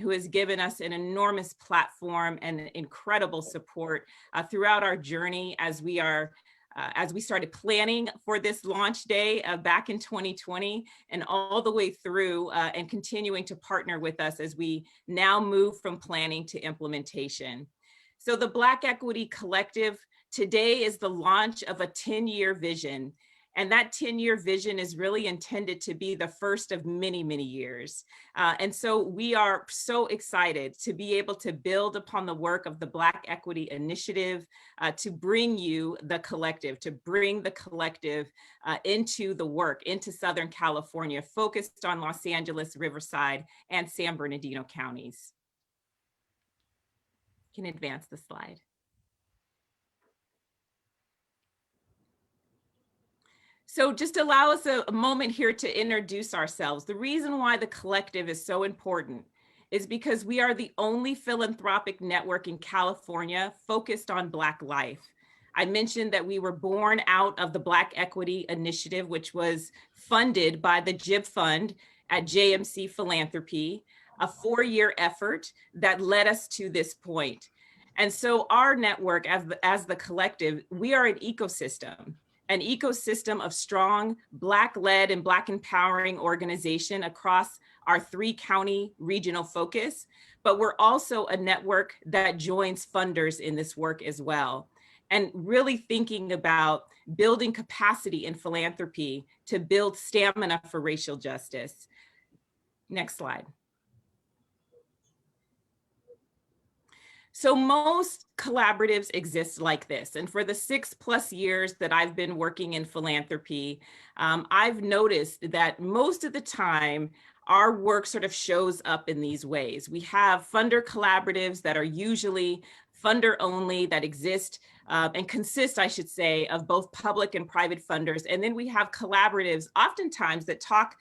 who has given us an enormous platform and incredible support throughout our journey as we started planning for this launch day back in 2020 and all the way through and continuing to partner with us as we now move from planning to implementation. So the Black Equity Collective today is the launch of a 10-year vision. And that 10-year vision is really intended to be the first of many, many years. And so we are so excited to be able to build upon the work of the Black Equity Initiative to bring you the collective, to bring the collective into the work, into Southern California, focused on Los Angeles, Riverside, and San Bernardino counties. You can advance the slide. So just allow us a moment here to introduce ourselves. The reason why the collective is so important is because we are the only philanthropic network in California focused on Black life. I mentioned that we were born out of the Black Equity Initiative, which was funded by the JIB Fund at JMC Philanthropy, a 4-year effort that led us to this point. And so our network as the collective, we are an ecosystem of strong Black-led and Black empowering organization across our 3-county regional focus, but we're also a network that joins funders in this work as well. And really thinking about building capacity in philanthropy to build stamina for racial justice. Next slide. So most collaboratives exist like this. And for the 6+ years that I've been working in philanthropy, I've noticed that most of the time, our work sort of shows up in these ways. We have funder collaboratives that are usually funder only, that exist and consist, I should say, of both public and private funders. And then we have collaboratives oftentimes that talk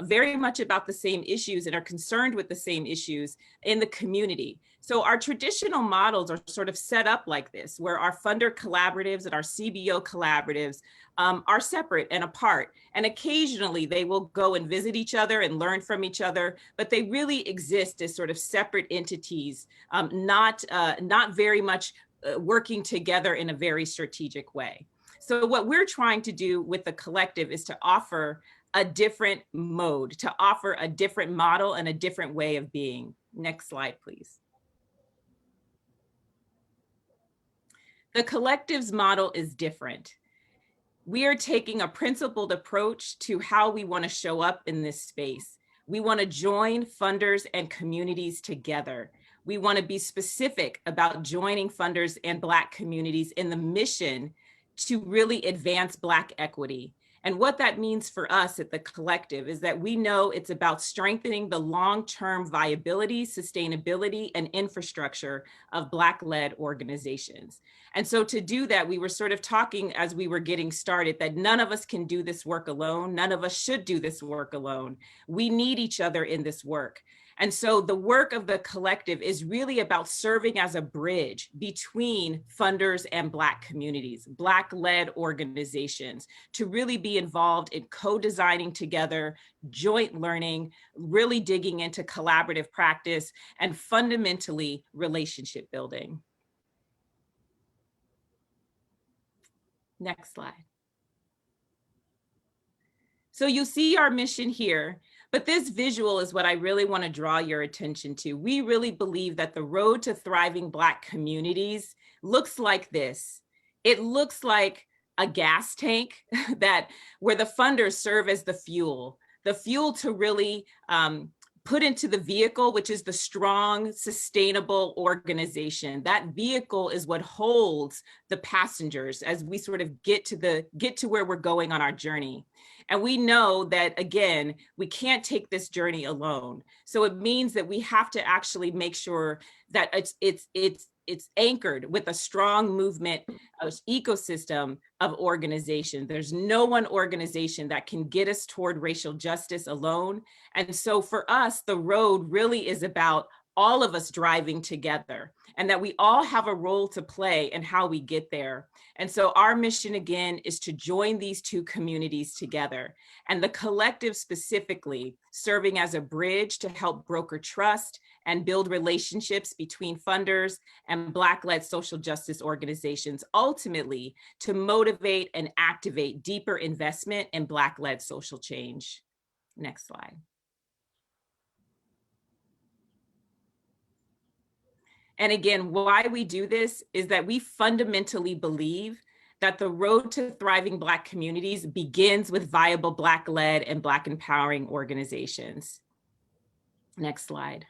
very much about the same issues and are concerned with the same issues in the community. So our traditional models are sort of set up like this, where our funder collaboratives and our CBO collaboratives are separate and apart. And occasionally they will go and visit each other and learn from each other, but they really exist as sort of separate entities, not very much working together in a very strategic way. So what we're trying to do with the collective is to offer a different mode, to offer a different model and a different way of being. Next slide, please. The collective's model is different. We are taking a principled approach to how we want to show up in this space. We want to join funders and communities together. We want to be specific about joining funders and Black communities in the mission to really advance Black equity. And what that means for us at the collective is that we know it's about strengthening the long-term viability, sustainability, and infrastructure of Black-led organizations. And so to do that, we were sort of talking as we were getting started that none of us can do this work alone. None of us should do this work alone. We need each other in this work. And so the work of the collective is really about serving as a bridge between funders and Black communities, Black-led organizations, to really be involved in co-designing together, joint learning, really digging into collaborative practice, and fundamentally relationship building. Next slide. So you see our mission here. But this visual is what I really want to draw your attention to. We really believe that the road to thriving Black communities looks like this. It looks like a gas tank where the funders serve as the fuel to really put into the vehicle, which is the strong, sustainable organization. That vehicle is what holds the passengers as we sort of get to where we're going on our journey. And we know that, again, we can't take this journey alone. So it means that we have to actually make sure that it's anchored with a strong movement ecosystem of organizations. There's no one organization that can get us toward racial justice alone. And so for us, the road really is about all of us driving together, and that we all have a role to play in how we get there. And so our mission, again, is to join these two communities together, and the collective specifically serving as a bridge to help broker trust and build relationships between funders and Black-led social justice organizations, ultimately to motivate and activate deeper investment in Black-led social change. Next slide. And again, why we do this is that we fundamentally believe that the road to thriving Black communities begins with viable Black-led and Black empowering organizations. Next slide.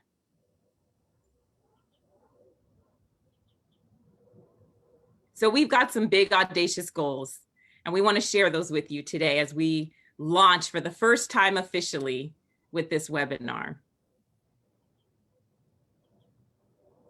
So we've got some big audacious goals, and we want to share those with you today as we launch for the first time officially with this webinar.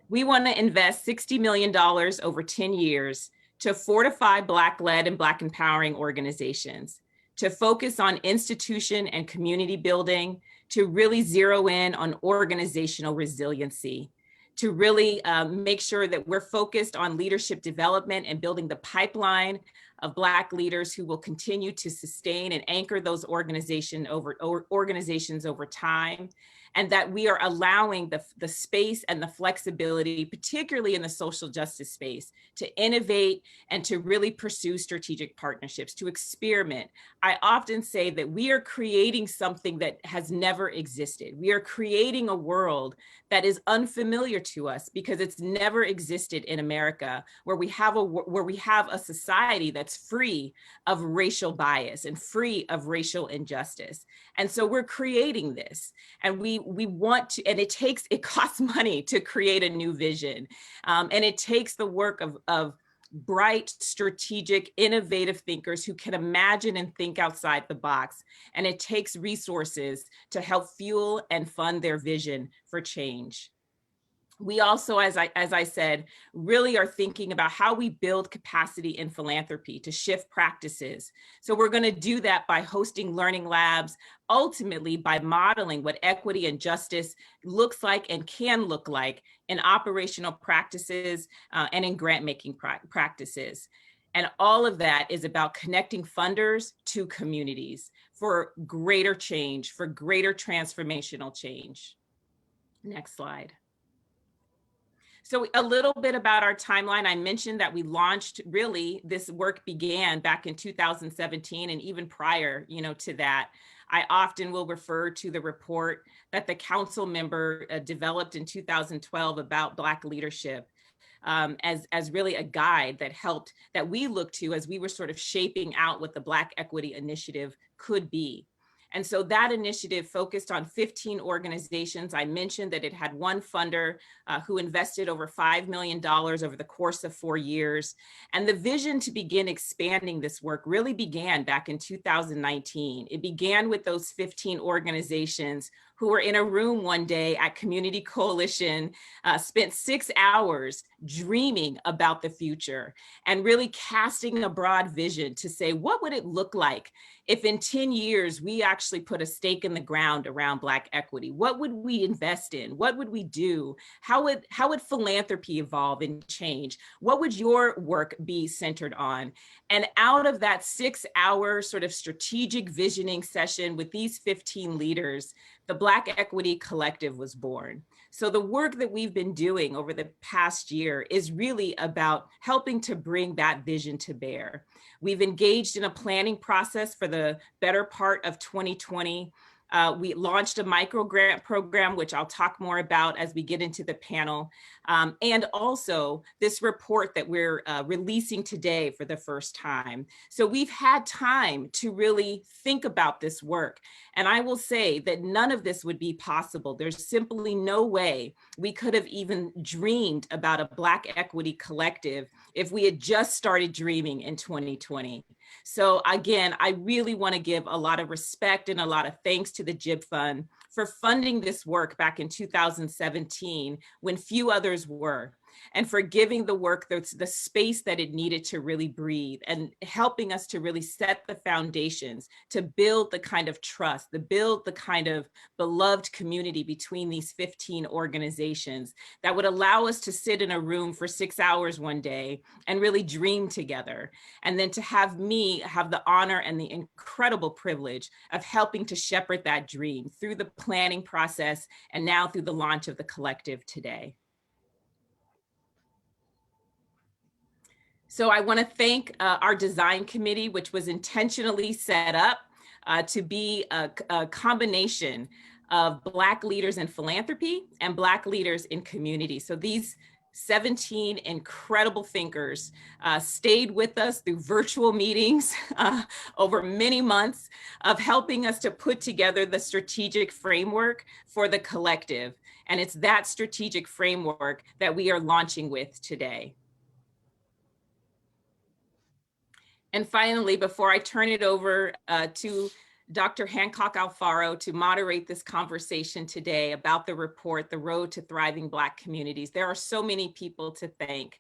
We want to invest $60 million over 10 years to fortify Black-led and Black empowering organizations, to focus on institution and community building, to really zero in on organizational resiliency, to really make sure that we're focused on leadership development and building the pipeline of Black leaders who will continue to sustain and anchor those organizations over time, and that we are allowing the space and the flexibility, particularly in the social justice space, to innovate and to really pursue strategic partnerships, to experiment. I often say that we are creating something that has never existed. We are creating a world that is unfamiliar to us because it's never existed in America, where we have a society that's free of racial bias and free of racial injustice. And so we're creating this, and we want to, and it costs money to create a new vision. And it takes the work of bright, strategic, innovative thinkers who can imagine and think outside the box. And it takes resources to help fuel and fund their vision for change. We also, as I said, really are thinking about how we build capacity in philanthropy to shift practices. So we're going to do that by hosting learning labs, ultimately by modeling what equity and justice looks like and can look like in operational practices and in grant-making practices. And all of that is about connecting funders to communities for greater change, for greater transformational change. Next slide. So a little bit about our timeline. I mentioned that we launched, really, this work began back in 2017, and even prior, to that. I often will refer to the report that the council member developed in 2012 about Black leadership as really a guide that we looked to as we were sort of shaping out what the Black Equity Initiative could be. And so that initiative focused on 15 organizations. I mentioned that it had one funder who invested over $5 million over the course of 4 years. And the vision to begin expanding this work really began back in 2019. It began with those 15 organizations who were in a room one day at Community Coalition, spent 6 hours dreaming about the future and really casting a broad vision to say, what would it look like if in 10 years we actually put a stake in the ground around Black equity? What would we invest in? What would we do? How would philanthropy evolve and change? What would your work be centered on? And out of that 6-hour sort of strategic visioning session with these 15 leaders, the Black Equity Collective was born. So the work that we've been doing over the past year is really about helping to bring that vision to bear. We've engaged in a planning process for the better part of 2020. We launched a micro grant program, which I'll talk more about as we get into the panel. And also this report that we're releasing today for the first time. So we've had time to really think about this work. And I will say that none of this would be possible. There's simply no way we could have even dreamed about a Black Equity Collective if we had just started dreaming in 2020. So again, I really want to give a lot of respect and a lot of thanks to the JIB Fund for funding this work back in 2017 when few others were. and for giving the work the space that it needed to really breathe, and helping us to really set the foundations to build the kind of trust, to build the kind of beloved community between these 15 organizations that would allow us to sit in a room for 6 hours one day and really dream together. And then to have me have the honor and the incredible privilege of helping to shepherd that dream through the planning process and now through the launch of the collective today. So I want to thank our design committee, which was intentionally set up to be a combination of Black leaders in philanthropy and Black leaders in community. So these 17 incredible thinkers stayed with us through virtual meetings over many months of helping us to put together the strategic framework for the collective. And it's that strategic framework that we are launching with today. And finally, before I turn it over to Dr. Hancock-Alfaro to moderate this conversation today about the report, The Road to Thriving Black Communities, there are so many people to thank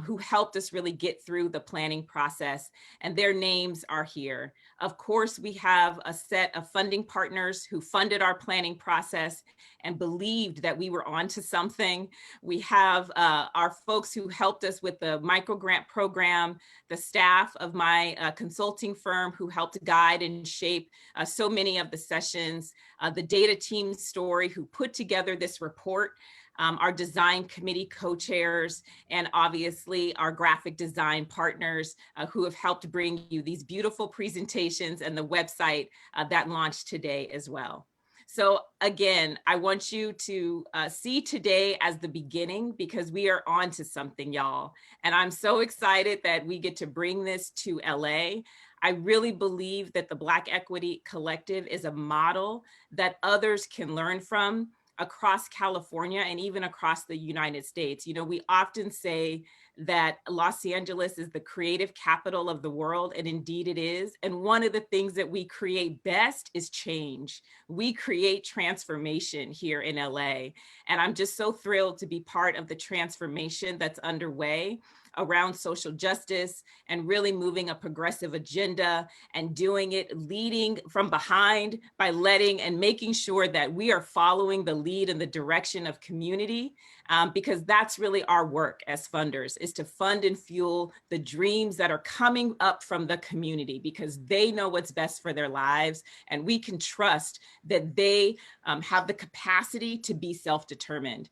who helped us really get through the planning process, and their names are here. Of course, we have a set of funding partners who funded our planning process and believed that we were onto something. We have our folks who helped us with the microgrant program, the staff of my consulting firm who helped guide and shape so many of the sessions, the data team story who put together this report, our design committee co-chairs, and obviously our graphic design partners who have helped bring you these beautiful presentations and the website that launched today as well. So again, I want you to see today as the beginning, because we are on to something, y'all. And I'm so excited that we get to bring this to LA. I really believe that the Black Equity Collective is a model that others can learn from across California and even across the United States. You know, we often say that Los Angeles is the creative capital of the world, and indeed it is. And one of the things that we create best is change. We create transformation here in LA. And I'm just so thrilled to be part of the transformation that's underway around social justice and really moving a progressive agenda and doing it, leading from behind by letting and making sure that we are following the lead in the direction of community, because that's really our work as funders, is to fund and fuel the dreams that are coming up from the community, because they know what's best for their lives, and we can trust that they have the capacity to be self-determined.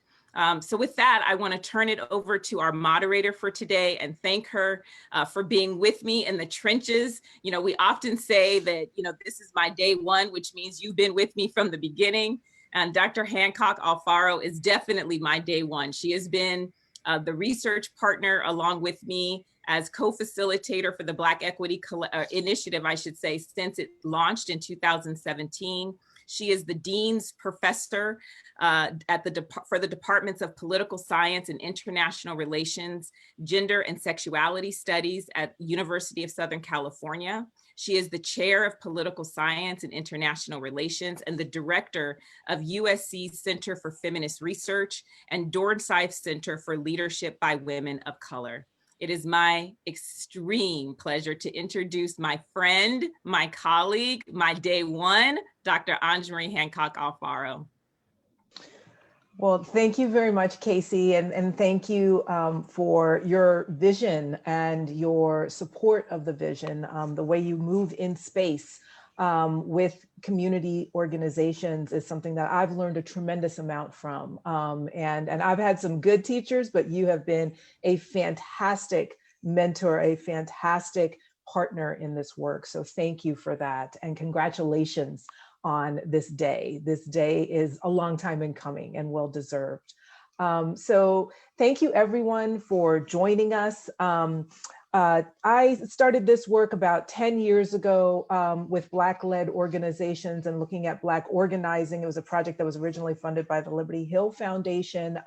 So with that, I want to turn it over to our moderator for today and thank her for being with me in the trenches. You know, we often say that, you know, this is my day one, which means you've been with me from the beginning. And Dr. Hancock-Alfaro is definitely my day one. She has been the research partner along with me as co-facilitator for the Black Equity Initiative, I should say, since it launched in 2017. She is the Dean's Professor for the Departments of Political Science and International Relations, Gender and Sexuality Studies at University of Southern California. She is the Chair of Political Science and International Relations and the Director of USC's Center for Feminist Research and Dornsife Center for Leadership by Women of Color. It is my extreme pleasure to introduce my friend, my colleague, my day one, Dr. Ange Hancock-Alfaro. Well, thank you very much, Casey, and thank you for your vision and your support of the vision, the way you move in space with community organizations is something that I've learned a tremendous amount from. And I've had some good teachers, but you have been a fantastic mentor, a fantastic partner in this work. So thank you for that. And congratulations on this day. This day is a long time in coming and well deserved. So thank you everyone for joining us. I started this work about 10 years ago with Black-led organizations and looking at Black organizing. It was a project that was originally funded by the Liberty Hill Foundation.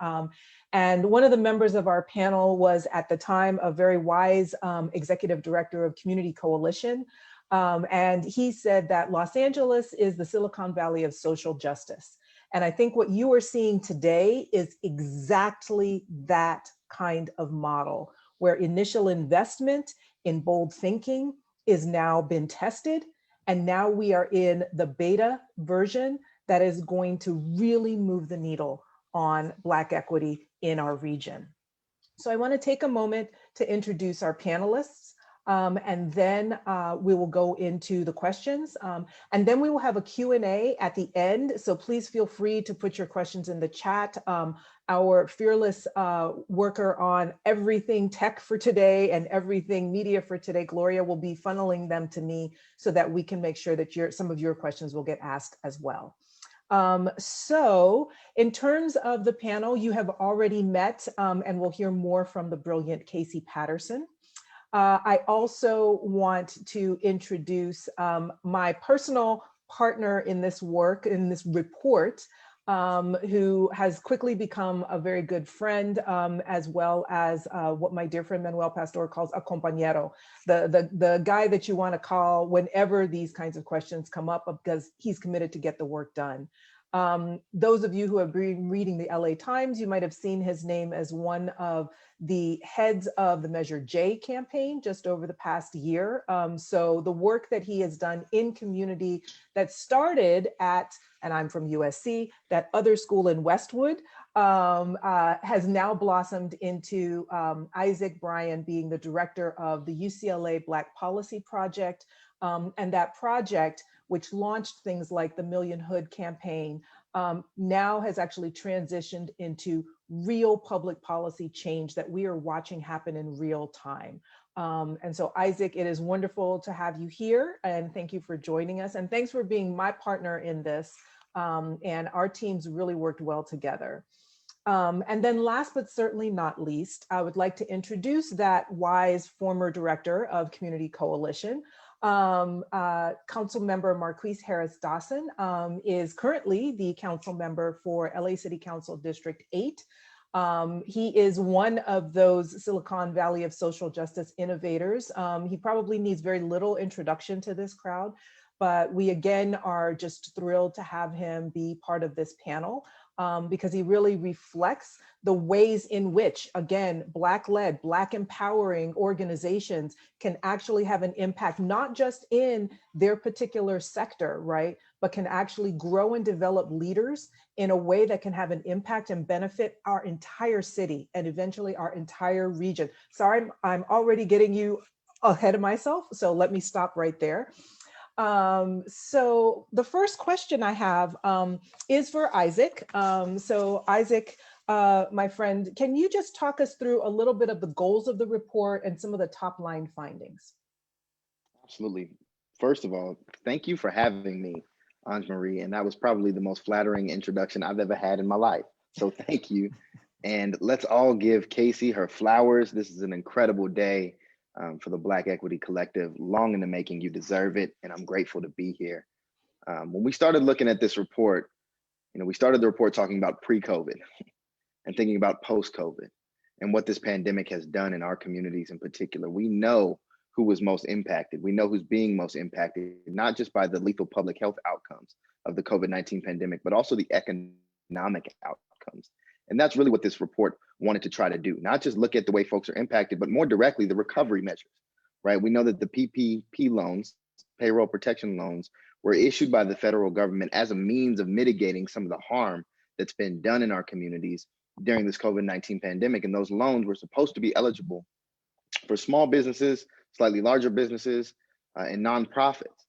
And one of the members of our panel was at the time a very wise executive director of Community Coalition. And he said that Los Angeles is the Silicon Valley of social justice. And I think what you are seeing today is exactly that kind of model, where initial investment in bold thinking is now been tested. And now we are in the beta version that is going to really move the needle on Black equity in our region. So I want to take a moment to introduce our panelists, and then we will go into the questions. And then we will have a Q&A at the end. So please feel free to put your questions in the chat. Our fearless worker on everything tech for today and everything media for today, Gloria, will be funneling them to me so that we can make sure that some of your questions will get asked as well. So in terms of the panel, you have already met, and we'll hear more from the brilliant Casey Patterson. I also want to introduce my personal partner in this work, in this report, who has quickly become a very good friend, as well as what my dear friend Manuel Pastor calls a compañero, the guy that you want to call whenever these kinds of questions come up, because he's committed to get the work done. Those of you who have been reading the LA Times, you might have seen his name as one of the heads of the Measure J campaign just over the past year. So the work that he has done in community that started at, and I'm from USC, that other school in Westwood, has now blossomed into Isaac Bryan being the director of the UCLA Black Policy Project. And that project, which launched things like the Million Hood campaign, now has actually transitioned into real public policy change that we are watching happen in real time. And so Isaac, it is wonderful to have you here, and thank you for joining us. And thanks for being my partner in this. And our teams really worked well together. And then last but certainly not least, I would like to introduce that wise former director of Community Coalition. Council member Marquise Harris Dawson is currently the council member for LA City Council District 8. He is one of those Silicon Valley of social justice innovators. He probably needs very little introduction to this crowd, but we again are just thrilled to have him be part of this panel. Because he really reflects the ways in which, again, Black-led, Black empowering organizations can actually have an impact, not just in their particular sector, right? But can actually grow and develop leaders in a way that can have an impact and benefit our entire city and eventually our entire region. Sorry, I'm already getting you ahead of myself, so let me stop right there. So the first question I have is for Isaac. So Isaac, my friend, can you just talk us through a little bit of the goals of the report and some of the top line findings? Absolutely. First of all, thank you for having me, Ange Marie. And that was probably the most flattering introduction I've ever had in my life. So thank you. And let's all give Casey her flowers. This is an incredible day. For the Black Equity Collective, long in the making. You deserve it, and I'm grateful to be here. When we started looking at this report, we started the report talking about pre-COVID and thinking about post-COVID and what this pandemic has done in our communities in particular. We know who was most impacted. We know who's being most impacted, not just by the lethal public health outcomes of the COVID-19 pandemic, but also the economic outcomes. And that's really what this report wanted to try to do, not just look at the way folks are impacted, but more directly the recovery measures, right? We know that the PPP loans, payroll protection loans, were issued by the federal government as a means of mitigating some of the harm that's been done in our communities during this COVID-19 pandemic. And those loans were supposed to be eligible for small businesses, slightly larger businesses, and nonprofits.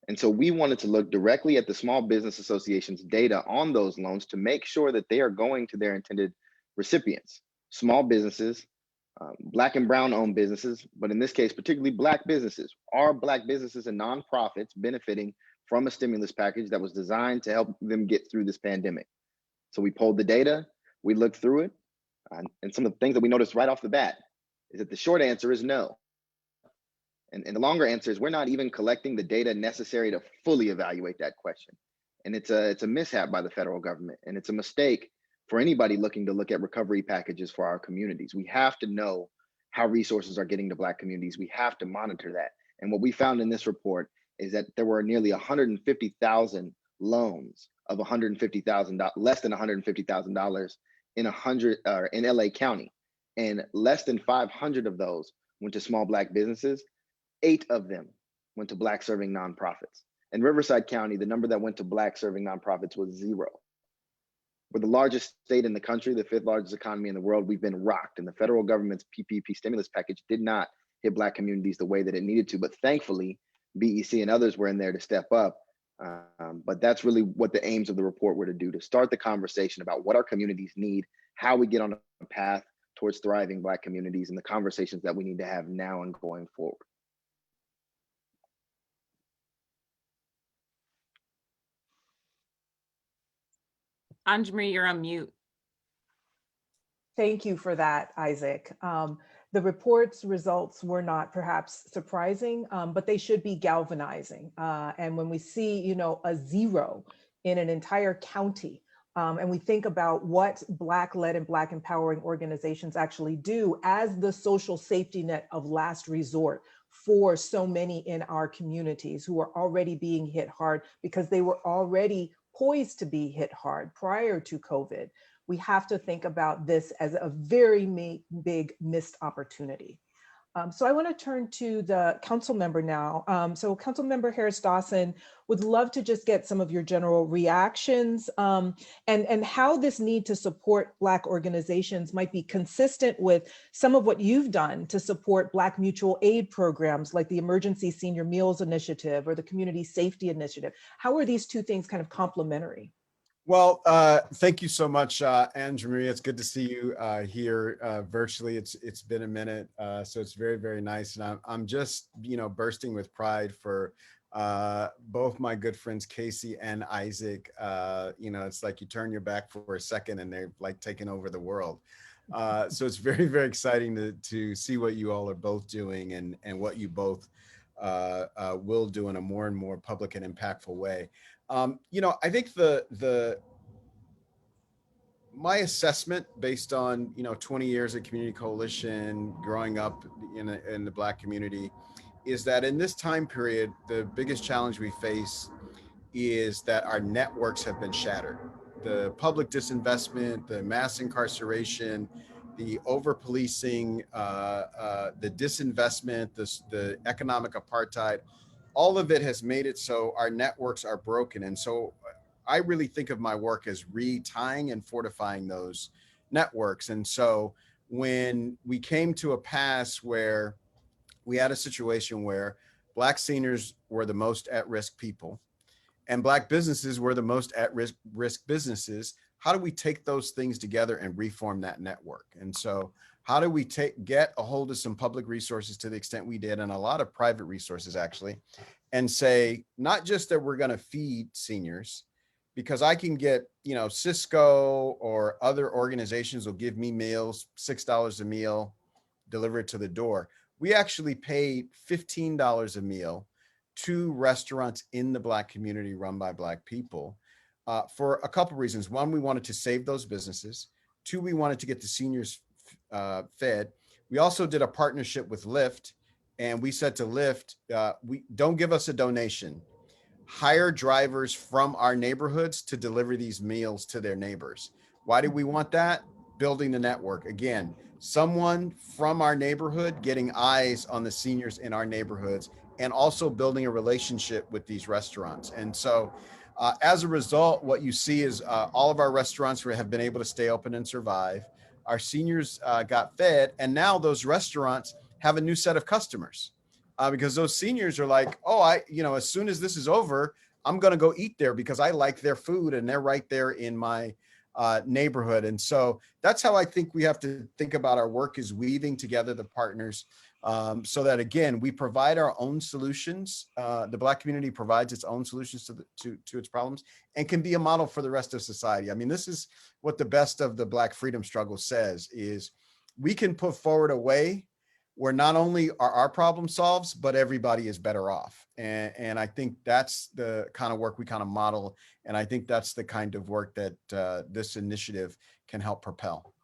And so we wanted to look directly at the Small Business Association's data on those loans to make sure that they are going to their intended recipients, small businesses, Black and Brown owned businesses, but in this case, particularly Black businesses. Are Black businesses and nonprofits benefiting from a stimulus package that was designed to help them get through this pandemic? So we pulled the data, we looked through it, and some of the things that we noticed right off the bat is that the short answer is no. And the longer answer is we're not even collecting the data necessary to fully evaluate that question. And it's a mishap by the federal government, and it's a mistake for anybody looking to look at recovery packages for our communities. We have to know how resources are getting to Black communities. We have to monitor that. And what we found in this report is that there were nearly 150,000 loans of $150,000, less than $150,000 in LA County, and less than 500 of those went to small Black businesses. 8 of them went to Black serving nonprofits. In Riverside County, the number that went to Black serving nonprofits was 0. We're the largest state in the country, the 5th largest economy in the world. We've been rocked, and the federal government's PPP stimulus package did not hit Black communities the way that it needed to. But thankfully, BEC and others were in there to step up. But that's really what the aims of the report were to do, to start the conversation about what our communities need, how we get on a path towards thriving Black communities, and the conversations that we need to have now and going forward. Ange Marie, you're on mute. Thank you for that, Isaac. The report's results were not perhaps surprising, but they should be galvanizing. And when we see, you know, a 0 in an entire county, and we think about what Black-led and Black empowering organizations actually do as the social safety net of last resort for so many in our communities who are already being hit hard because they were already poised to be hit hard prior to COVID. We have to think about this as a very big missed opportunity. So I want to turn to the council member now. So Council Member Harris Dawson, would love to just get some of your general reactions and how this need to support Black organizations might be consistent with some of what you've done to support Black mutual aid programs like the Emergency Senior Meals Initiative or the Community Safety Initiative. How are these two things kind of complementary? Well, thank you so much, Ange Marie. It's good to see you here virtually. It's been a minute, so it's very, very nice. And I'm just, you know, bursting with pride for both my good friends, Casey and Isaac. You know, it's like you turn your back for a second and they're like taking over the world. So it's very, very exciting to see what you all are both doing and what you both will do in a more and more public and impactful way. You know, I think my assessment based on, you know, 20 years of community coalition, growing up in the Black community, is that in this time period, the biggest challenge we face is that our networks have been shattered. The public disinvestment, the mass incarceration, the over-policing, the disinvestment, the economic apartheid, all of it has made it so our networks are broken. And so I really think of my work as retying and fortifying those networks. And so when we came to a pass where we had a situation where Black seniors were the most at-risk people and Black businesses were the most at-risk businesses, how do we take those things together and reform that network? And so how do we get a hold of some public resources to the extent we did, and a lot of private resources actually, and say, not just that we're going to feed seniors, because I can get, you know, Cisco or other organizations will give me meals, $6 a meal, delivered to the door. We actually paid $15 a meal to restaurants in the Black community run by Black people for a couple reasons. One, we wanted to save those businesses. Two, we wanted to get the seniors fed. We also did a partnership with Lyft, and we said to Lyft, we don't give us a donation. Hire drivers from our neighborhoods to deliver these meals to their neighbors. Why do we want that? Building the network. Again, someone from our neighborhood getting eyes on the seniors in our neighborhoods, and also building a relationship with these restaurants. And so as a result, what you see is all of our restaurants have been able to stay open and survive. Our seniors got fed, and now those restaurants have a new set of customers because those seniors are like, oh, you know, as soon as this is over, I'm going to go eat there because I like their food and they're right there in my neighborhood. And so that's how I think we have to think about our work, is weaving together the partners so that, again, we provide our own solutions. The Black community provides its own solutions to its problems and can be a model for the rest of society. I mean, this is what the best of the Black freedom struggle says, is we can put forward a way where not only are our problem solved, but everybody is better off. And I think that's the kind of work we kind of model. And I think that's the kind of work that this initiative can help propel.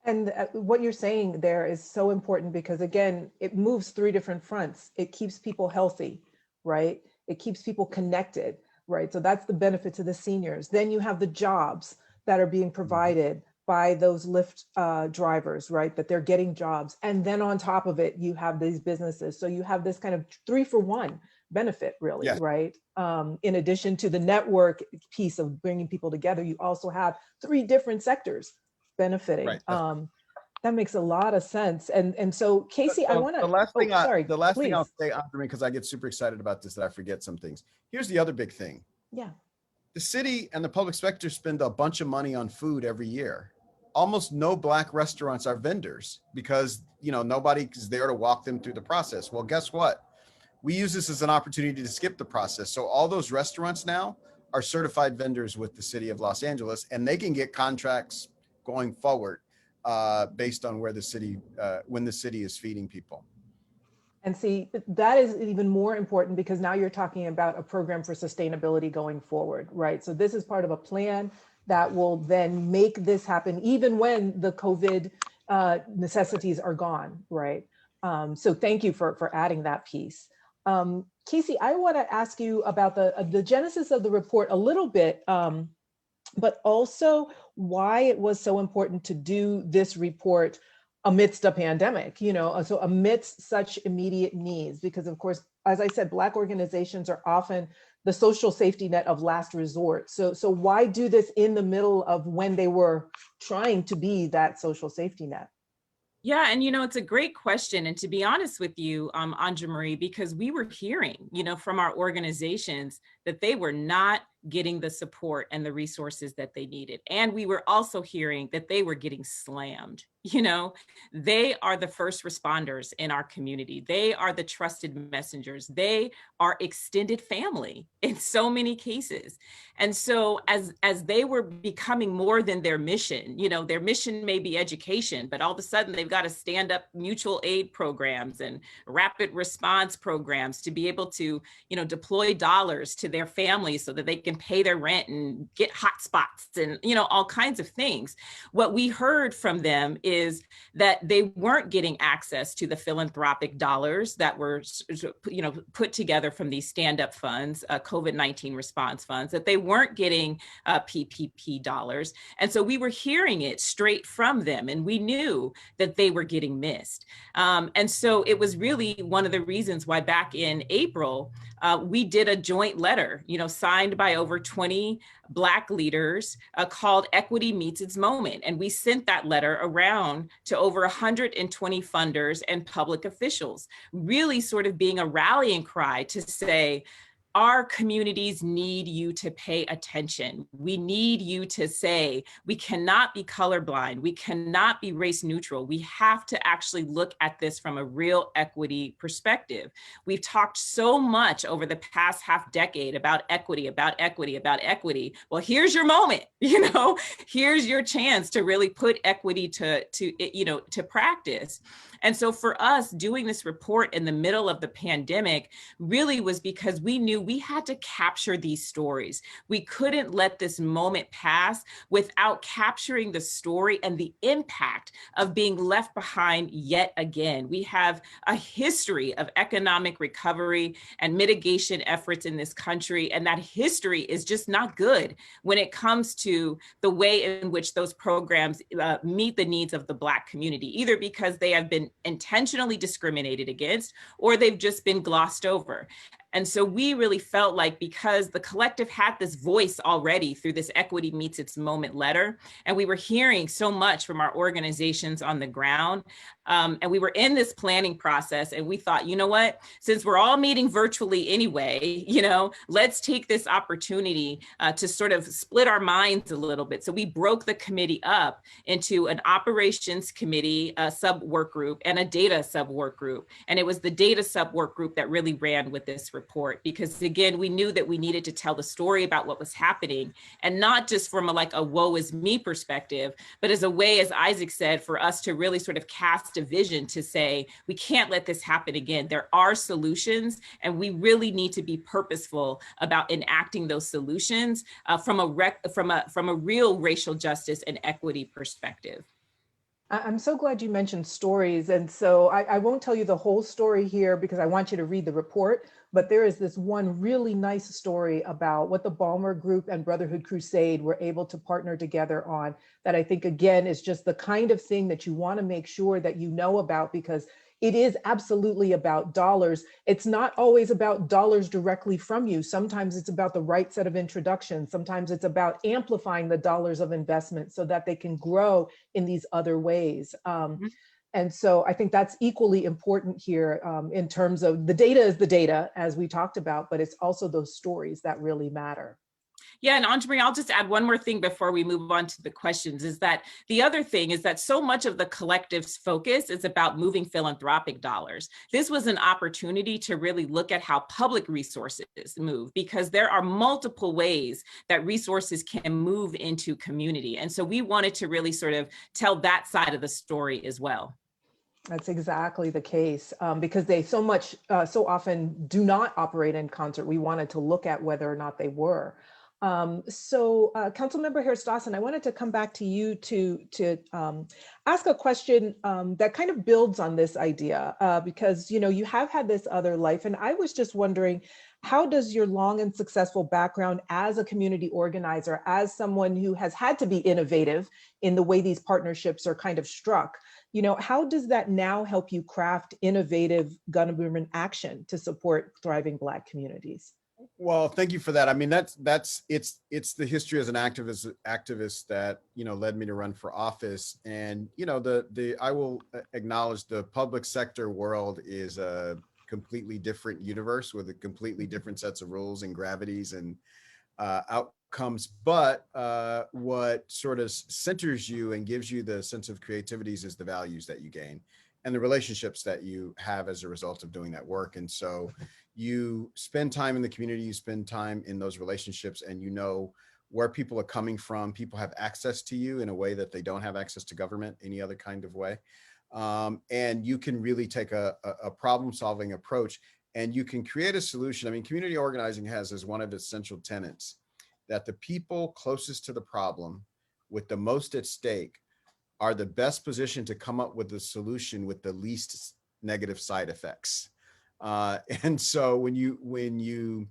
And what you're saying there is so important because, again, it moves 3 different fronts. It keeps people healthy, right? It keeps people connected. right? So that's the benefit to the seniors. Then you have the jobs that are being provided by those Lyft drivers, right? That they're getting jobs. And then on top of it, you have these businesses. So you have this kind of 3-for-1 benefit, really, Yes. right? In addition to the network piece of bringing people together, you also have 3 different sectors benefiting. Right. That makes a lot of sense. And so Casey, I want to, sorry, the last please. thing I'll say, Andre, because I get super excited about this that I forget some things. Here's the other big thing. Yeah. The city and the public sector spend a bunch of money on food every year. Almost no Black restaurants are vendors because, you know, nobody is there to walk them through the process. Well, guess what? We use this as an opportunity to skip the process. So all those restaurants now are certified vendors with the city of Los Angeles, and they can get contracts going forward based on where the city, when the city is feeding people. And see, that is even more important because now you're talking about a program for sustainability going forward, right? So this is part of a plan that will then make this happen even when the COVID necessities are gone, right? So thank you for adding that piece. Casey, I want to ask you about the genesis of the report a little bit, but also why it was so important to do this report amidst a pandemic, you know, so amidst such immediate needs, because of course, as I said, Black organizations are often the social safety net of last resort. So why do this in the middle of when they were trying to be that social safety net? Yeah, and you know, it's a great question. And to be honest with you, Ange Marie, because we were hearing, you know, from our organizations that they were not getting the support and the resources that they needed. And we were also hearing that they were getting slammed. You know, they are the first responders in our community. They are the trusted messengers. They are extended family in so many cases. And so as they were becoming more than their mission, you know, their mission may be education, but all of a sudden they've got to stand up mutual aid programs and rapid response programs to be able to, you know, deploy dollars to their families so that they can pay their rent and get hotspots and, you know, all kinds of things. What we heard from them is that they weren't getting access to the philanthropic dollars that were, you know, put together from these stand-up funds, COVID-19 response funds, that they weren't getting PPP dollars. And so we were hearing it straight from them, and we knew that they were getting missed. And so it was really one of the reasons why back in April, we did a joint letter, you know, signed by over 20 Black leaders called Equity Meets Its Moment. And we sent that letter around to over 120 funders and public officials, really sort of being a rallying cry to say, our communities need you to pay attention. We need you to say, we cannot be colorblind. We cannot be race neutral. We have to actually look at this from a real equity perspective. We've talked so much over the past half decade about equity, about equity, about equity. Well, here's your moment, you know, here's your chance to really put equity to practice. And so for us, doing this report in the middle of the pandemic really was because we knew we had to capture these stories. We couldn't let this moment pass without capturing the story and the impact of being left behind yet again. We have a history of economic recovery and mitigation efforts in this country, and that history is just not good when it comes to the way in which those programs meet the needs of the Black community, either because they have been intentionally discriminated against or they've just been glossed over. And so we really felt like, because the collective had this voice already through this Equity Meets Its Moment letter, and we were hearing so much from our organizations on the ground, and we were in this planning process, and we thought, you know what, since we're all meeting virtually anyway, you know, let's take this opportunity to sort of split our minds a little bit. So we broke the committee up into an operations committee sub work group and a data sub work group. And it was the data sub work group that really ran with this report, because again, we knew that we needed to tell the story about what was happening, and not just from a woe is me perspective, but as a way, as Isaac said, for us to really sort of cast a vision to say, we can't let this happen again. There are solutions, and we really need to be purposeful about enacting those solutions from a real racial justice and equity perspective. I'm so glad you mentioned stories. And so I won't tell you the whole story here because I want you to read the report, but there is this one really nice story about what the Balmer Group and Brotherhood Crusade were able to partner together on that I think, again, is just the kind of thing that you want to make sure that you know about, because it is absolutely about dollars. It's not always about dollars directly from you. Sometimes it's about the right set of introductions. Sometimes it's about amplifying the dollars of investment so that they can grow in these other ways. And so I think that's equally important here in terms of the data is the data, as we talked about, but it's also those stories that really matter. Yeah, and Ange Marie, I'll just add one more thing before we move on to the questions, is that the other thing is that so much of the collective's focus is about moving philanthropic dollars. This was an opportunity to really look at how public resources move, because there are multiple ways that resources can move into community. And so we wanted to really sort of tell that side of the story as well. That's exactly the case, because they so often do not operate in concert. We wanted to look at whether or not they were. Councilmember Harris-Dawson, I wanted to come back to you to ask a question that kind of builds on this idea, because you have had this other life, and I was just wondering, how does your long and successful background as a community organizer, as someone who has had to be innovative in the way these partnerships are kind of struck, how does that now help you craft innovative government action to support thriving Black communities? Well, thank you for that. I mean, it's the history as an activist that, led me to run for office. And, I will acknowledge the public sector world is a completely different universe with a completely different sets of rules and gravities and outcomes. But what sort of centers you and gives you the sense of creativities is the values that you gain and the relationships that you have as a result of doing that work. And so you spend time in the community, you spend time in those relationships, and where people are coming from. People have access to you in a way that they don't have access to government any other kind of way. And you can really take a problem-solving approach, and you can create a solution. I mean, community organizing has as one of its central tenets that the people closest to the problem with the most at stake are the best positioned to come up with the solution with the least negative side effects. And so when you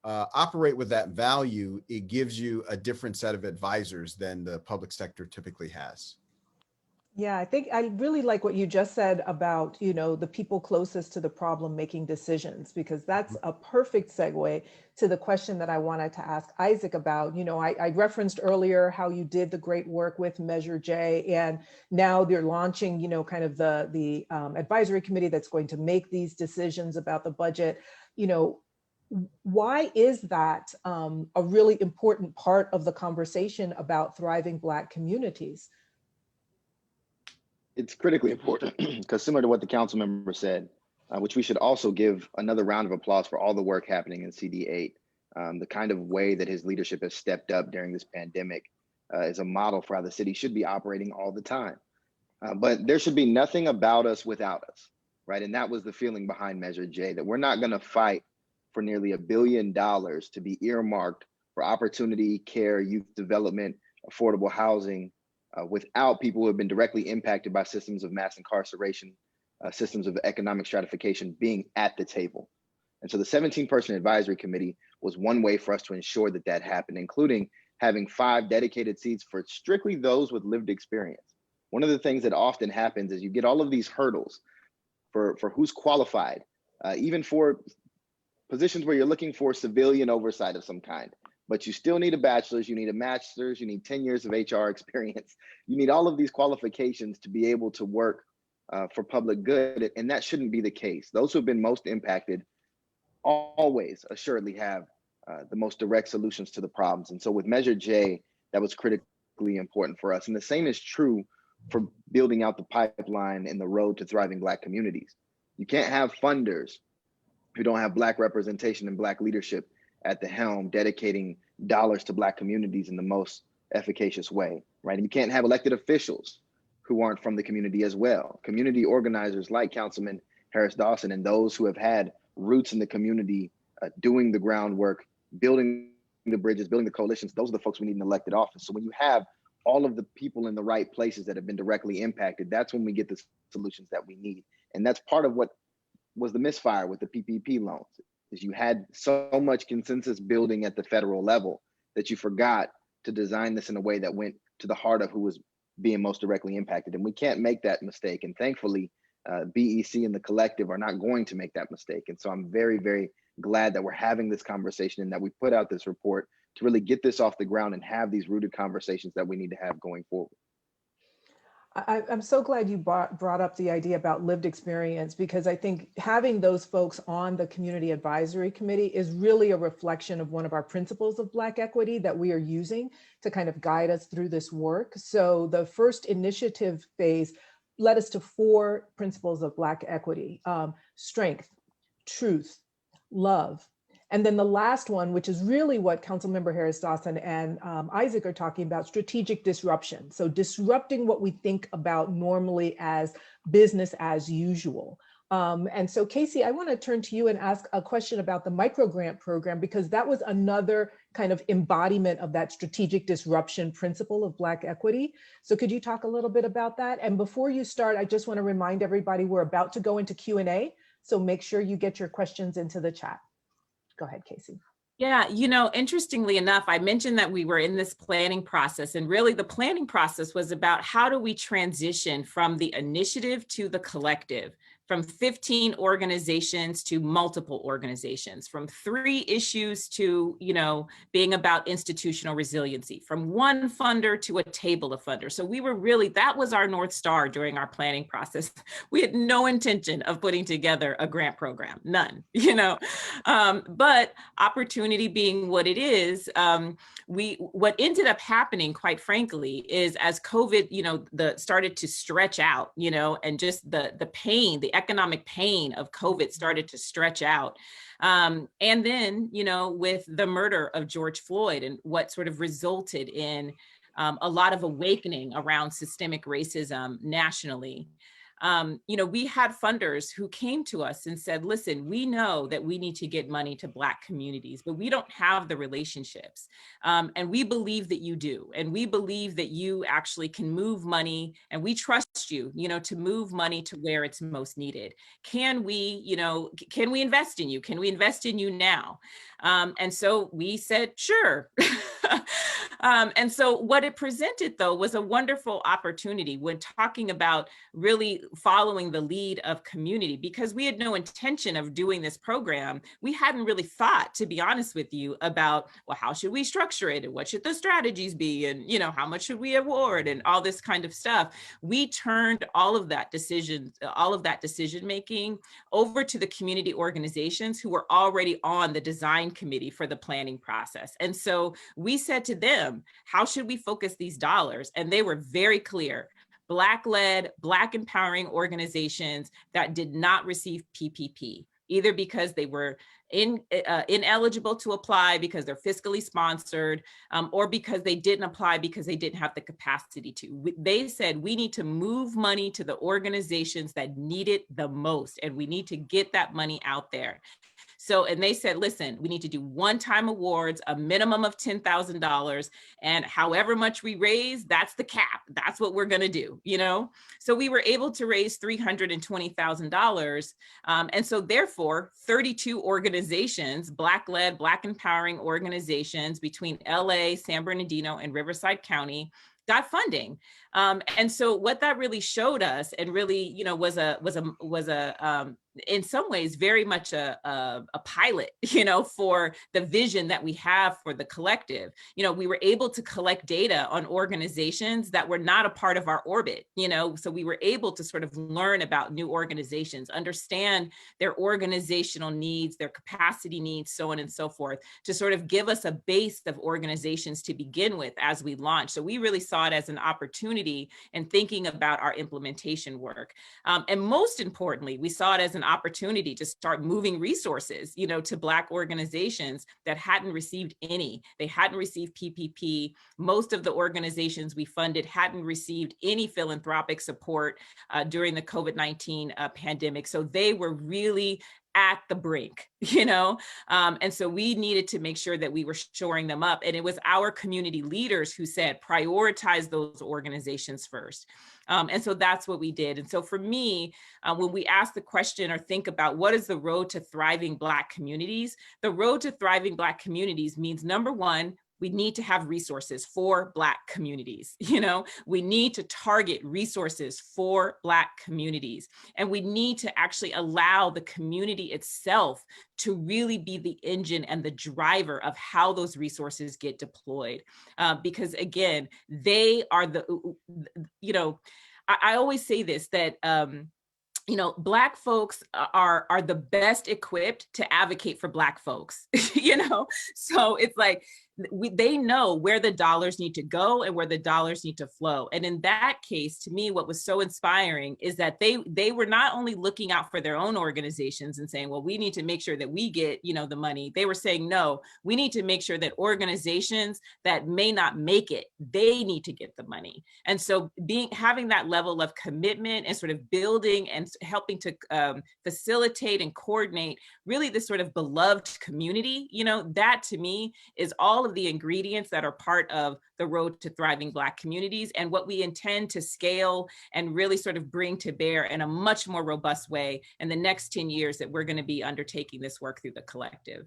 operate with that value, it gives you a different set of advisors than the public sector typically has. Yeah, I think I really like what you just said about, the people closest to the problem making decisions, because that's a perfect segue to the question that I wanted to ask Isaac about. I referenced earlier how you did the great work with Measure J, and now they're launching, kind of the advisory committee that's going to make these decisions about the budget. Why is that a really important part of the conversation about thriving Black communities? It's critically important because similar to what the council member said, which we should also give another round of applause for all the work happening in CD8. The kind of way that his leadership has stepped up during this pandemic is a model for how the city should be operating all the time. But there should be nothing about us without us, right? And that was the feeling behind Measure J, that we're not going to fight for nearly $1 billion to be earmarked for opportunity, care, youth development, affordable housing, without people who have been directly impacted by systems of mass incarceration, systems of economic stratification being at the table. And so the 17-person advisory committee was one way for us to ensure that that happened, including having 5 dedicated seats for strictly those with lived experience. One of the things that often happens is you get all of these hurdles for who's qualified, even for positions where you're looking for civilian oversight of some kind. But you still need a bachelor's, you need a master's, you need 10 years of HR experience. You need all of these qualifications to be able to work for public good, and that shouldn't be the case. Those who have been most impacted always assuredly have the most direct solutions to the problems. And so with Measure J, that was critically important for us. And the same is true for building out the pipeline and the road to thriving Black communities. You can't have funders who don't have Black representation and Black leadership at the helm, dedicating dollars to Black communities in the most efficacious way, right? And you can't have elected officials who aren't from the community as well. Community organizers like Councilman Harris-Dawson and those who have had roots in the community, doing the groundwork, building the bridges, building the coalitions, those are the folks we need in elected office. So when you have all of the people in the right places that have been directly impacted, that's when we get the solutions that we need. And that's part of what was the misfire with the PPP loans, is you had so much consensus building at the federal level that you forgot to design this in a way that went to the heart of who was being most directly impacted. And we can't make that mistake. And thankfully, BEC and the collective are not going to make that mistake. And so I'm very, very glad that we're having this conversation and that we put out this report to really get this off the ground and have these rooted conversations that we need to have going forward. I'm so glad you brought up the idea about lived experience, because I think having those folks on the Community Advisory Committee is really a reflection of one of our principles of Black equity that we are using to kind of guide us through this work. So the first initiative phase led us to 4 principles of Black equity: strength, truth, love. And then the last one, which is really what Councilmember Harris Dawson and Isaac are talking about, strategic disruption. So disrupting what we think about normally as business as usual. And so Casey, I want to turn to you and ask a question about the microgrant program, because that was another kind of embodiment of that strategic disruption principle of Black equity. So could you talk a little bit about that? And before you start, I just want to remind everybody we're about to go into Q&A. So make sure you get your questions into the chat. Go ahead, Casey. Yeah, interestingly enough, I mentioned that we were in this planning process, and really the planning process was about how do we transition from the initiative to the collective, from 15 organizations to multiple organizations, from 3 issues to, being about institutional resiliency, from one funder to a table of funders. So we were really, that was our North Star during our planning process. We had no intention of putting together a grant program, none, but opportunity being what it is, what ended up happening, quite frankly, is as COVID, started to stretch out, and just the pain, the economic pain of COVID started to stretch out. And then, with the murder of George Floyd and what sort of resulted in a lot of awakening around systemic racism nationally. We had funders who came to us and said, listen, we know that we need to get money to Black communities, but we don't have the relationships. And we believe that you do. And we believe that you actually can move money, and we trust you, to move money to where it's most needed. Can we invest in you? Can we invest in you now? And so we said, sure. And so what it presented, though, was a wonderful opportunity when talking about really following the lead of community, because we had no intention of doing this program. We hadn't really thought, to be honest with you, about, well, how should we structure it? And what should the strategies be? And, how much should we award? And all this kind of stuff. We turned all of that decision making over to the community organizations who were already on the design committee for the planning process. And so we said to them, how should we focus these dollars? And they were very clear. Black-led, Black empowering organizations that did not receive PPP, either because they were ineligible to apply because they're fiscally sponsored, or because they didn't apply because they didn't have the capacity to. They said, we need to move money to the organizations that need it the most, and we need to get that money out there. So, and they said, listen, we need to do one-time awards, a minimum of $10,000, and however much we raise, that's the cap. That's what we're going to do, So we were able to raise $320,000. And so therefore, 32 organizations, Black-led, Black empowering organizations between LA, San Bernardino, and Riverside County got funding. And so what that really showed us, and really, was in some ways very much a pilot, for the vision that we have for the collective. We were able to collect data on organizations that were not a part of our orbit, so we were able to sort of learn about new organizations, understand their organizational needs, their capacity needs, so on and so forth, to sort of give us a base of organizations to begin with as we launch. So we really saw it as an opportunity and thinking about our implementation work. And most importantly, we saw it as an opportunity to start moving resources, to Black organizations that hadn't received any. They hadn't received PPP. Most of the organizations we funded hadn't received any philanthropic support during the COVID-19 pandemic. So they were really at the brink, and so we needed to make sure that we were shoring them up. And it was our community leaders who said, prioritize those organizations first. And so that's what we did. And so for me, when we ask the question or think about what is the road to thriving Black communities, the road to thriving Black communities means, number one, we need to have resources for Black communities. We need to target resources for Black communities. And we need to actually allow the community itself to really be the engine and the driver of how those resources get deployed. Because again, they are I always say this, that Black folks are the best equipped to advocate for Black folks, So it's like, they know where the dollars need to go and where the dollars need to flow. And in that case, to me, what was so inspiring is that they were not only looking out for their own organizations and saying, well, we need to make sure that we get, the money. They were saying, no, we need to make sure that organizations that may not make it, they need to get the money. And so having that level of commitment and sort of building and helping to facilitate and coordinate really this sort of beloved community, that to me is all of the ingredients that are part of the road to thriving Black communities, and what we intend to scale and really sort of bring to bear in a much more robust way in the next 10 years that we're going to be undertaking this work through the collective.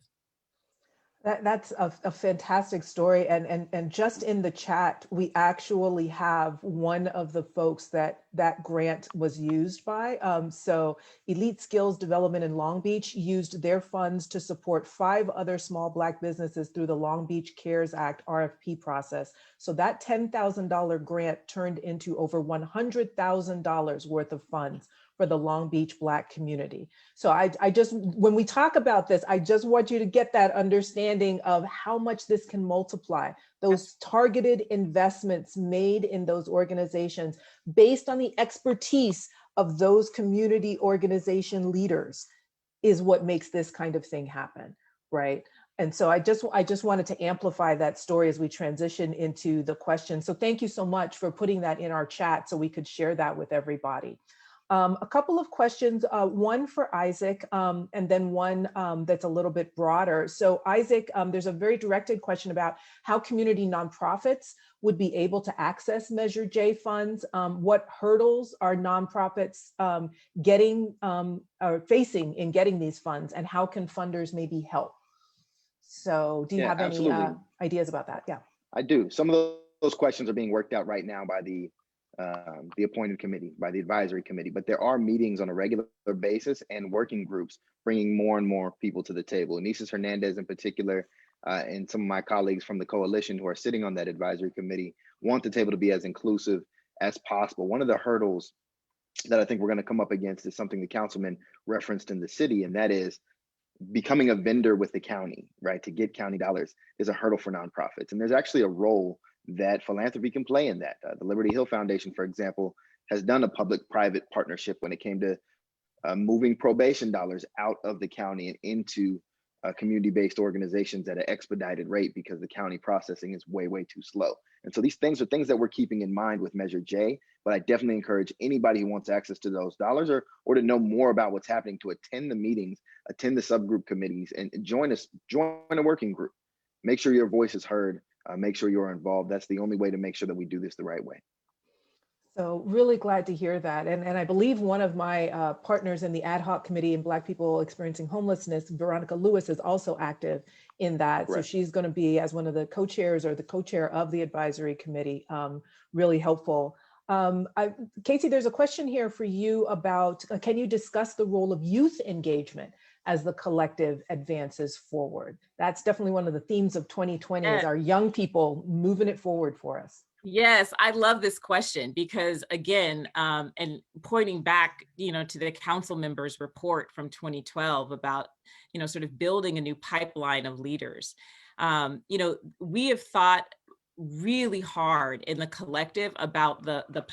That's a fantastic story. And just in the chat, we actually have one of the folks that grant was used by. So Elite Skills Development in Long Beach used their funds to support 5 other small Black businesses through the Long Beach CARES Act RFP process. So that $10,000 grant turned into over $100,000 worth of funds for the Long Beach Black community. So I just, when we talk about this, I just want you to get that understanding of how much this can multiply. Those targeted investments made in those organizations based on the expertise of those community organization leaders is what makes this kind of thing happen, right? And so I just wanted to amplify that story as we transition into the question. So thank you so much for putting that in our chat so we could share that with everybody. A couple of questions, one for Isaac, and then one that's a little bit broader. So Isaac, there's a very directed question about how community nonprofits would be able to access Measure J funds. What hurdles are nonprofits facing in getting these funds, and how can funders maybe help? So do you have any ideas about that? Yeah, I do. Some of those questions are being worked out right now by the appointed committee, by the advisory committee, but there are meetings on a regular basis and working groups bringing more and more people to the table. Anesis Hernandez in particular, and some of my colleagues from the coalition who are sitting on that advisory committee want the table to be as inclusive as possible. One of the hurdles that I think we're going to come up against is something the councilman referenced in the city, and that is becoming a vendor with the county, right? To get county dollars is a hurdle for nonprofits. And there's actually a role that philanthropy can play in that. The Liberty Hill Foundation, for example, has done a public-private partnership when it came to moving probation dollars out of the county and into community-based organizations at an expedited rate because the county processing is way, way too slow. And so these things are things that we're keeping in mind with Measure J, but I definitely encourage anybody who wants access to those dollars or to know more about what's happening to attend the meetings, attend the subgroup committees, and join a working group. Make sure your voice is heard. Make sure you're involved. That's the only way to make sure that we do this the right way. So really glad to hear that. And I believe one of my partners in the ad hoc committee in Black people experiencing homelessness, Veronica Lewis, is also active in that. Correct. So she's going to be as one of the co-chairs or the co-chair of the advisory committee, really helpful. Casey, there's a question here for you about, can you discuss the role of youth engagement as the collective advances forward? That's definitely one of the themes of 2020 is our young people moving it forward for us. Yes, I love this question because again, and pointing back, to the council members' report from 2012 about, sort of building a new pipeline of leaders. We have thought really hard in the collective about the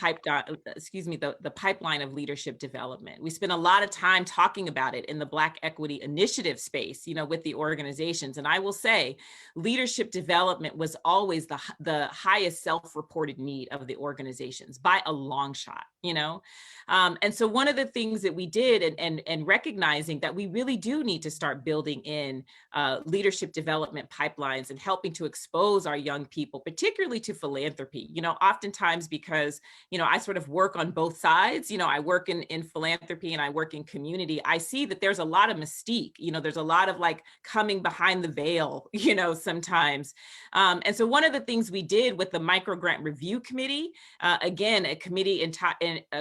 pipeline of leadership development. We spent a lot of time talking about it in the Black Equity Initiative space, with the organizations. And I will say leadership development was always the highest self-reported need of the organizations by a long shot. you know? And so one of the things that we did, and recognizing that we really do need to start building in leadership development pipelines and helping to expose our young people, particularly to philanthropy, oftentimes because, I sort of work on both sides, I work in philanthropy and I work in community. I see that there's a lot of mystique, there's a lot of like coming behind the veil, sometimes. And so one of the things we did with the Micro Grant Review Committee, again, a committee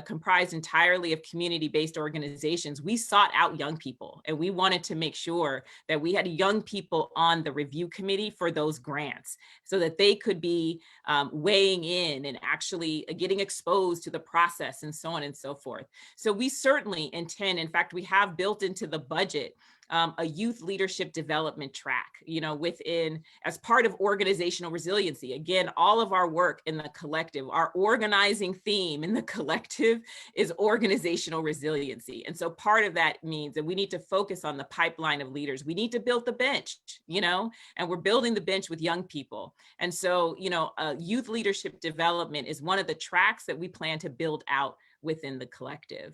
comprised entirely of community-based organizations, we sought out young people, and we wanted to make sure that we had young people on the review committee for those grants so that they could be weighing in and actually getting exposed to the process and so on and so forth. So we certainly intend, in fact, we have built into the budget a youth leadership development track, within, as part of organizational resiliency. Again, all of our work in the collective, our organizing theme in the collective is organizational resiliency. And so part of that means that we need to focus on the pipeline of leaders. We need to build the bench, and we're building the bench with young people. And so, youth leadership development is one of the tracks that we plan to build out within the collective.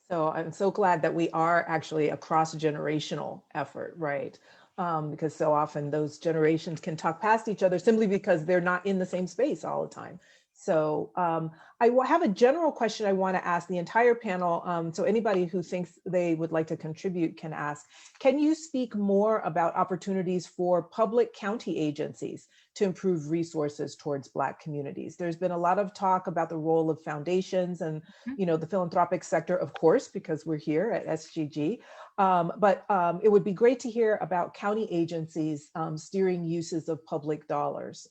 So I'm so glad that we are actually a cross-generational effort, right? Because so often those generations can talk past each other simply because they're not in the same space all the time. So I have a general question I want to ask the entire panel. So anybody who thinks they would like to contribute can ask. Can you speak more about opportunities for public county agencies to improve resources towards Black communities? There's been a lot of talk about the role of foundations and the philanthropic sector, of course, because we're here at SGG. But it would be great to hear about county agencies steering uses of public dollars.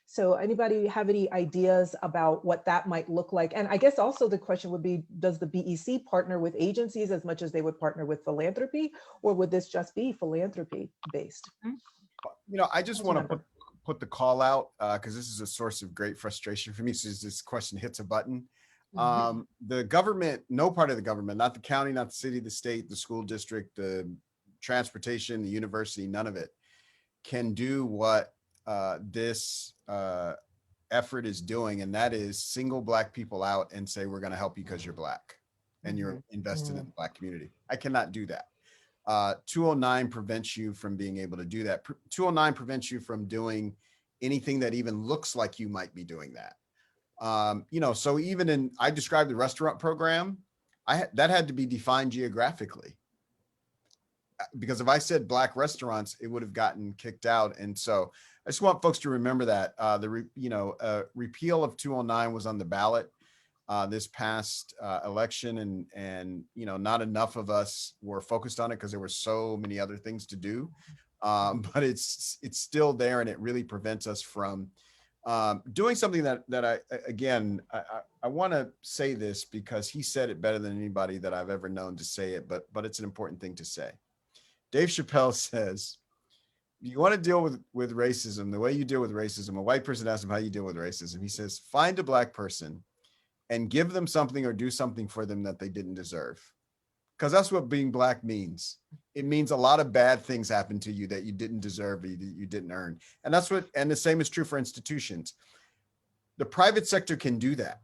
So anybody have any ideas about what that might look like? And I guess also the question would be, does the BEC partner with agencies as much as they would partner with philanthropy, or would this just be philanthropy based? I just want to put the call out because this is a source of great frustration for me since this question hits a button. The government, no part of the government, not the county, not the city, the state, the school district, the transportation, the university, none of it can do what this effort is doing, and that is single Black people out and say, we're going to help you because you're Black and you're invested in the Black community. I cannot do that. 209 prevents you from being able to do that. 209 prevents you from doing anything that even looks like you might be doing that. So even I described the restaurant program, that had to be defined geographically. Because if I said Black restaurants, it would have gotten kicked out. And so I just want folks to remember that repeal of 209 was on the ballot this past election, and not enough of us were focused on it because there were so many other things to do. But it's still there, and it really prevents us from doing something that I want to say this because he said it better than anybody that I've ever known to say it, but it's an important thing to say. Dave Chappelle says, you want to deal with racism, the way you deal with racism, a white person asks him how you deal with racism. He says, find a Black person and give them something or do something for them that they didn't deserve. Because that's what being Black means. It means a lot of bad things happen to you that you didn't deserve, you didn't earn. And the same is true for institutions. The private sector can do that.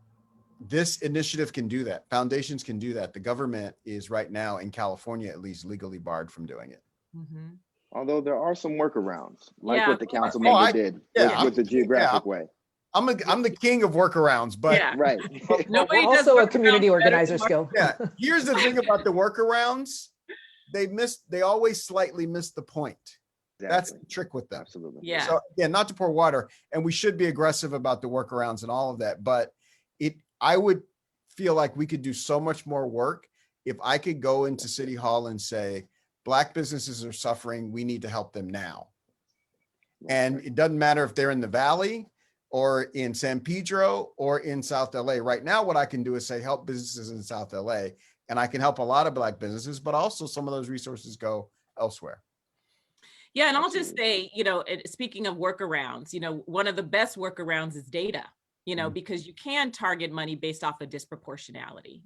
This initiative can do that. Foundations can do that. The government is right now, in California at least, legally barred from doing it. Although there are some workarounds, like what the council member did with the geographic way. I'm the king of workarounds, but right. Nobody also a community organizer skill. Here's the thing about the workarounds. They always slightly miss the point. Exactly. That's the trick with them. Absolutely. Yeah. So again, not to pour water, and we should be aggressive about the workarounds and all of that, but I would feel like we could do so much more work if I could go into City Hall and say, Black businesses are suffering, we need to help them now. And it doesn't matter if they're in the Valley or in San Pedro or in South LA. Right now, what I can do is say, help businesses in South LA. And I can help a lot of Black businesses, but also some of those resources go elsewhere. Yeah, and I'll just say, speaking of workarounds, one of the best workarounds is data, because you can target money based off of disproportionality,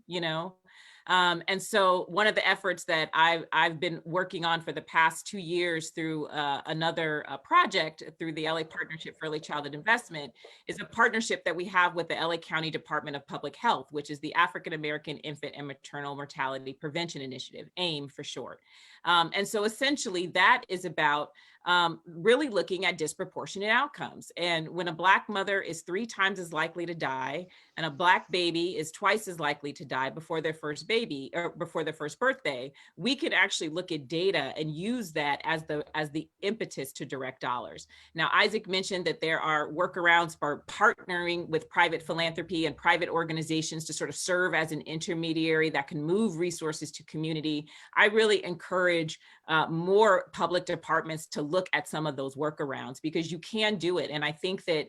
And so one of the efforts that I've been working on for the past 2 years through another project through the LA Partnership for Early Childhood Investment is a partnership that we have with the LA County Department of Public Health, which is the African American Infant and Maternal Mortality Prevention Initiative, AIM for short. And so essentially that is about really looking at disproportionate outcomes. And when a Black mother is 3 times as likely to die, and a Black baby is twice as likely to die before their first baby or before their first birthday, we could actually look at data and use that as the impetus to direct dollars. Now, Isaac mentioned that there are workarounds for partnering with private philanthropy and private organizations to sort of serve as an intermediary that can move resources to community. I really encourage more public departments to look at some of those workarounds because you can do it. And I think that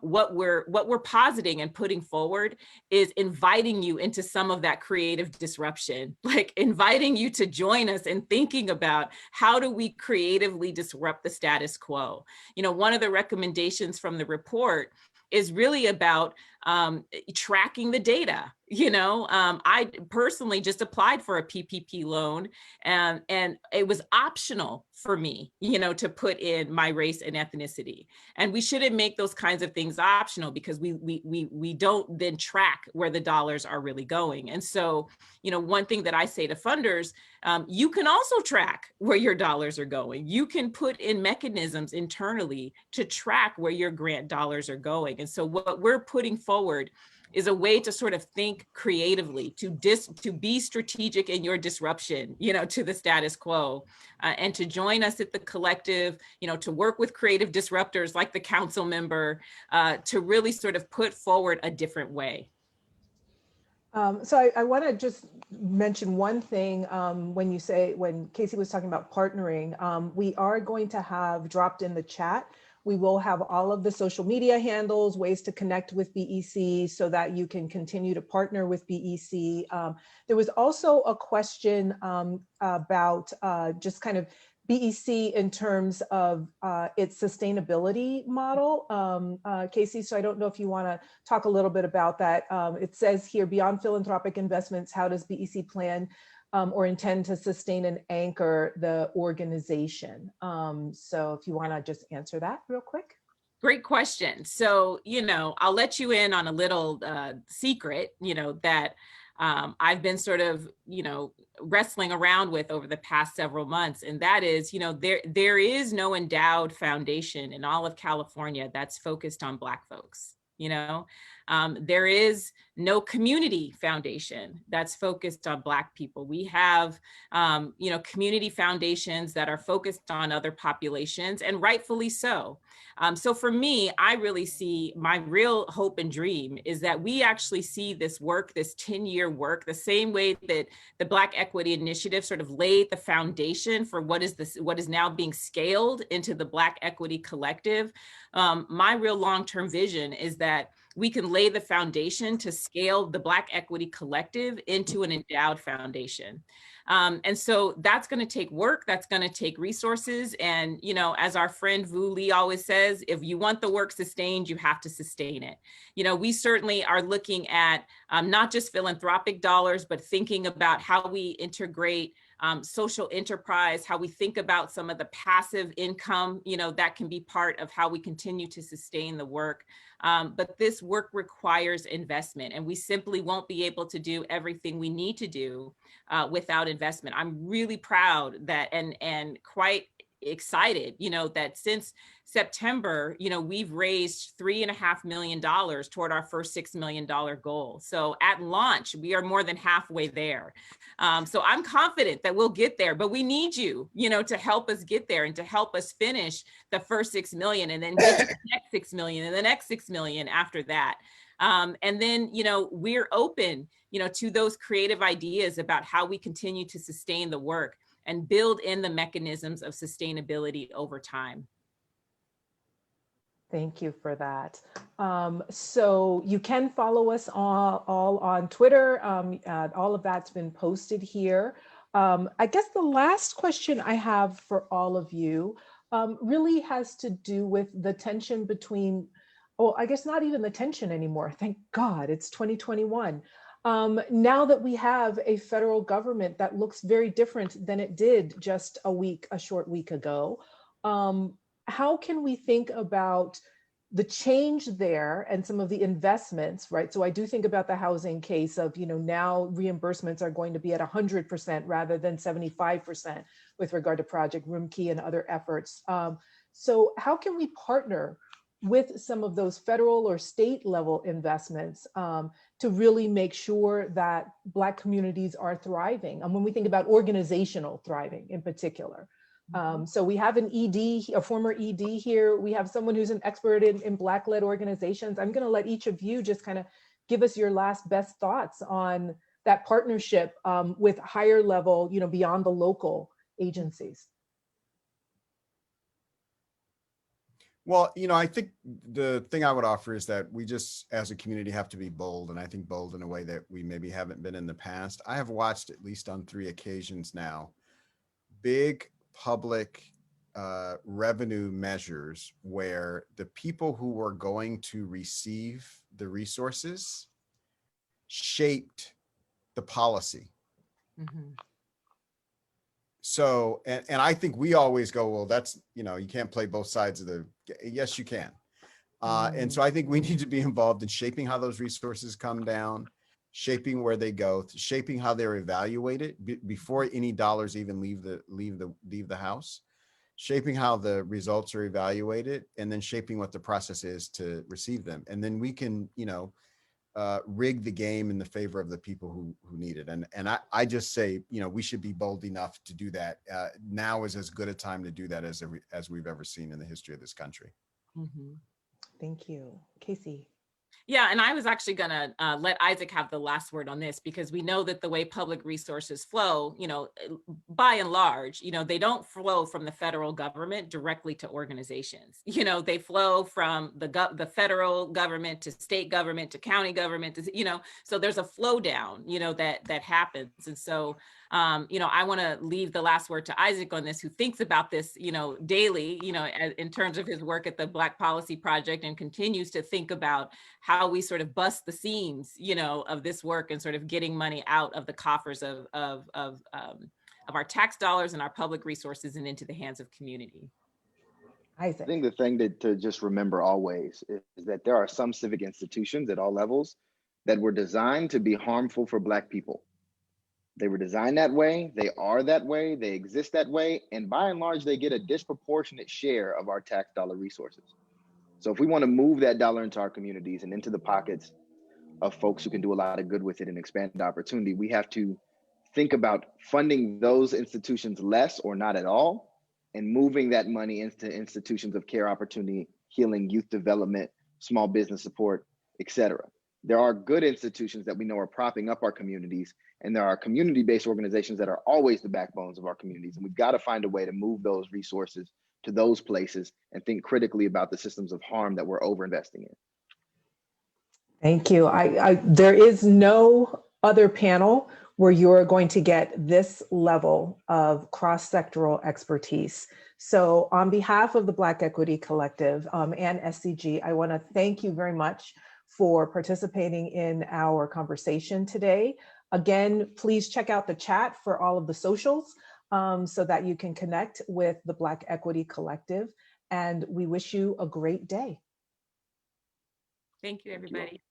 what we're positing and putting forward is inviting you into some of that creative disruption, like inviting you to join us in thinking about how do we creatively disrupt the status quo. You know, one of the recommendations from the report is really about tracking the data. You know, I personally just applied for a PPP loan and it was optional for me, you know, to put in my race and ethnicity. And we shouldn't make those kinds of things optional because we don't then track where the dollars are really going. And so, you know, one thing that I say to funders, you can also track where your dollars are going. You can put in mechanisms internally to track where your grant dollars are going. And so what we're putting forward is a way to sort of think creatively, to be strategic in your disruption, you know, to the status quo, and to join us at the collective, you know, to work with creative disruptors like the council member, to really sort of put forward a different way. So I want to just mention one thing when Casey was talking about partnering, we are going to have dropped in the chat. We will have all of the social media handles, ways to connect with BEC so that you can continue to partner with BEC. There was also a question about just kind of BEC in terms of its sustainability model. Casey, so I don't know if you want to talk a little bit about that. It says here, beyond philanthropic investments, how does BEC plan or intend to sustain and anchor the organization? So if you want to just answer that real quick. Great question. So, you know, I'll let you in on a little secret, you know, that I've been sort of, you know, wrestling around with over the past several months. And that is, you know, there is no endowed foundation in all of California that's focused on Black folks. You know, there is no community foundation that's focused on Black people. We have, you know, community foundations that are focused on other populations, and rightfully so. So for me, I really see my real hope and dream is that we actually see this work, this 10-year work, the same way that the Black Equity Initiative sort of laid the foundation for what is now being scaled into the Black Equity Collective. My real long-term vision is that we can lay the foundation to scale the Black Equity Collective into an endowed foundation. And so that's going to take work, that's going to take resources. And, you know, as our friend Vu Lee always says, if you want the work sustained, you have to sustain it. You know, we certainly are looking at not just philanthropic dollars, but thinking about how we integrate social enterprise, how we think about some of the passive income, you know, that can be part of how we continue to sustain the work. But this work requires investment, and we simply won't be able to do everything we need to do without investment. I'm really proud that and quite excited, you know, that since September, you know, we've raised $3.5 million toward our first $6 million goal. So at launch, we are more than halfway there. So I'm confident that we'll get there, but we need you, you know, to help us get there and to help us finish the first 6 million and then get to the next 6 million and the next 6 million after that. And then, you know, we're open, you know, to those creative ideas about how we continue to sustain the work and build in the mechanisms of sustainability over time. Thank you for that. So you can follow us all on Twitter. All of that's been posted here. I guess the last question I have for all of you really has to do with the tension between, well, I guess not even the tension anymore. Thank God, it's 2021. Now that we have a federal government that looks very different than it did just a short week ago, how can we think about the change there and some of the investments, right? So I do think about the housing case of, now reimbursements are going to be at 100% rather than 75% with regard to Project Roomkey and other efforts. So how can we partner with some of those federal or state level investments to really make sure that Black communities are thriving? And when we think about organizational thriving in particular. So we have an ED, a former ED here. We have someone who's an expert in Black-led organizations. I'm going to let each of you just kind of give us your last best thoughts on that partnership with higher level, beyond the local agencies. Well, I think the thing I would offer is that we just, as a community, have to be bold, and I think bold in a way that we maybe haven't been in the past. I have watched, at least on 3 occasions now, big public revenue measures where the people who were going to receive the resources shaped the policy. Mm-hmm. So, and I think we always go, well, that's, you can't play both sides of the, yes, you can. And so I think we need to be involved in shaping how those resources come down, shaping where they go, shaping how they're evaluated before any dollars even leave the house, shaping how the results are evaluated, and then shaping what the process is to receive them. And then we can, rig the game in the favor of the people who need it. And I just say, we should be bold enough to do that. Now is as good a time to do that as we've ever seen in the history of this country. Mm-hmm. Thank you. Casey. Yeah, and I was actually going to let Isaac have the last word on this, because we know that the way public resources flow, by and large, they don't flow from the federal government directly to organizations. They flow from the federal government to state government to county government, so there's a flow down, that happens. And so, I want to leave the last word to Isaac on this, who thinks about this, daily, in terms of his work at the Black Policy Project, and continues to think about how we sort of bust the seams, of this work and sort of getting money out of the coffers of our tax dollars and our public resources and into the hands of community. Isaac. I think the thing to just remember always is that there are some civic institutions at all levels that were designed to be harmful for Black people. They were designed that way, they are that way, they exist that way, and by and large, they get a disproportionate share of our tax dollar resources. So if we want to move that dollar into our communities and into the pockets of folks who can do a lot of good with it and expand the opportunity, we have to think about funding those institutions less or not at all, and moving that money into institutions of care, opportunity, healing, youth development, small business support, etc. There are good institutions that we know are propping up our communities, and there are community-based organizations that are always the backbones of our communities. And we've got to find a way to move those resources to those places and think critically about the systems of harm that we're overinvesting in. Thank you. There is no other panel where you're going to get this level of cross-sectoral expertise. So on behalf of the Black Equity Collective and SCG, I want to thank you very much for participating in our conversation today. Again, please check out the chat for all of the socials so that you can connect with the Black Equity Collective. And we wish you a great day. Thank you, everybody.